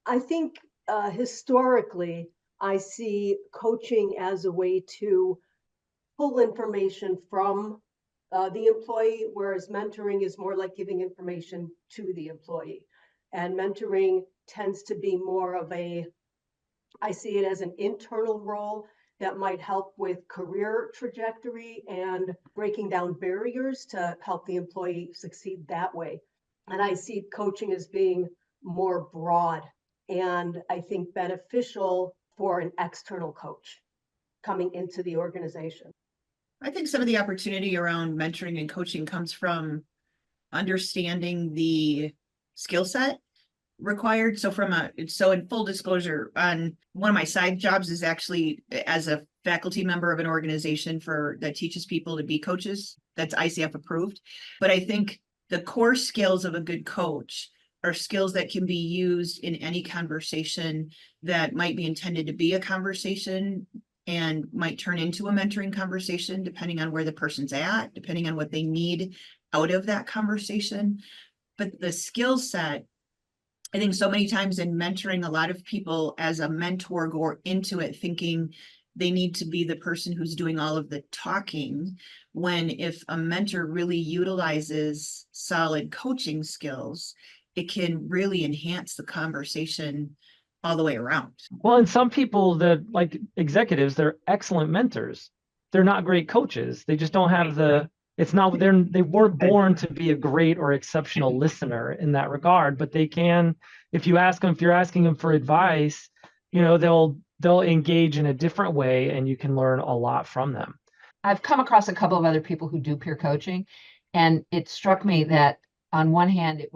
I think historically, I see coaching as a way to pull information from the employee, whereas mentoring is more like giving information to the employee. And mentoring tends to be more of I see it as an internal role that might help with career trajectory and breaking down barriers to help the employee succeed that way. And I see coaching as being more broad and I think beneficial for an external coach coming into the organization. I think some of the opportunity around mentoring and coaching comes from understanding the skill set required. So in full disclosure, on one of my side jobs is actually as a faculty member of an organization that teaches people to be coaches. That's ICF approved. But I think the core skills of a good coach are skills that can be used in any conversation that might be intended to be a conversation and might turn into a mentoring conversation, depending on where the person's at, depending on what they need out of that conversation. But the skill set, I think so many times in mentoring, a lot of people as a mentor go into it thinking they need to be the person who's doing all of the talking, when if a mentor really utilizes solid coaching skills, it can really enhance the conversation all the way around. Well, and some people that like executives, they're excellent mentors. They're not great coaches. They just don't have they weren't born to be a great or exceptional listener in that regard, but they can, if you're asking them for advice, they'll engage in a different way and you can learn a lot from them. I've come across a couple of other people who do peer coaching, and it struck me that on one hand,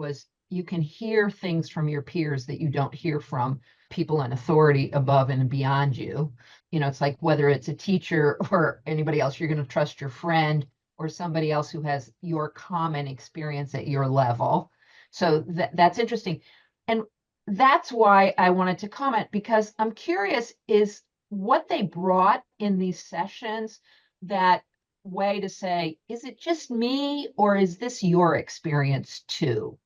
you can hear things from your peers that you don't hear from people in authority above and beyond you. It's like whether it's a teacher or anybody else, you're going to trust your friend or somebody else who has your common experience at your level. So that's interesting. And that's why I wanted to comment, because I'm curious, is what they brought in these sessions that way to say, is it just me or is this your experience too?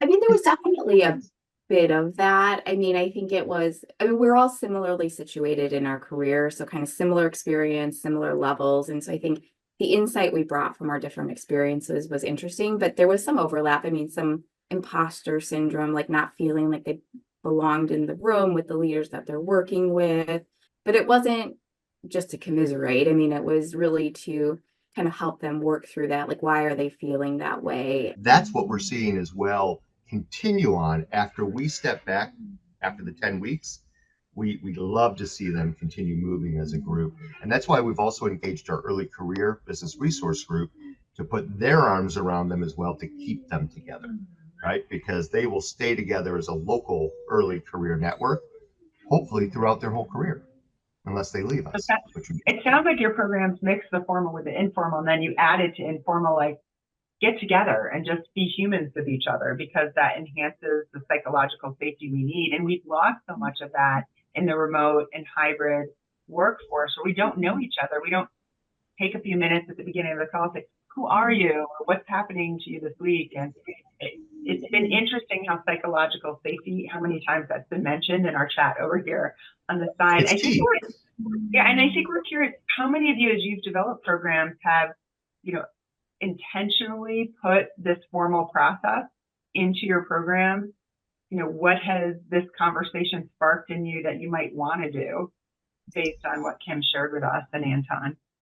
I mean, there was definitely a bit of that. I think we're all similarly situated in our career, so kind of similar experience, similar levels. And so I think the insight we brought from our different experiences was interesting, but there was some overlap. Some imposter syndrome, like not feeling like they belonged in the room with the leaders that they're working with. But it wasn't just to commiserate. It was really to kind of help them work through that. Like, why are they feeling that way? That's what we're seeing as well continue on after we step back after the 10 weeks. We love to see them continue moving as a group. And that's why we've also engaged our early career business resource group to put their arms around them as well to keep them together, right? Because they will stay together as a local early career network, hopefully throughout their whole career, unless they leave us. It sounds like your programs mix the formal with the informal, and then you added to informal, like get together and just be humans with each other, because that enhances the psychological safety we need. And we've lost so much of that in the remote and hybrid workforce where we don't know each other. We don't take a few minutes at the beginning of the call and say, who are you? Or what's happening to you this week? And it's been interesting how psychological safety, how many times that's been mentioned in our chat over here on the side. It's key. And I think we're curious, how many of you, as you've developed programs, have, intentionally put this formal process into your program? What has this conversation sparked in you that you might want to do based on what Kim shared with us and Anton?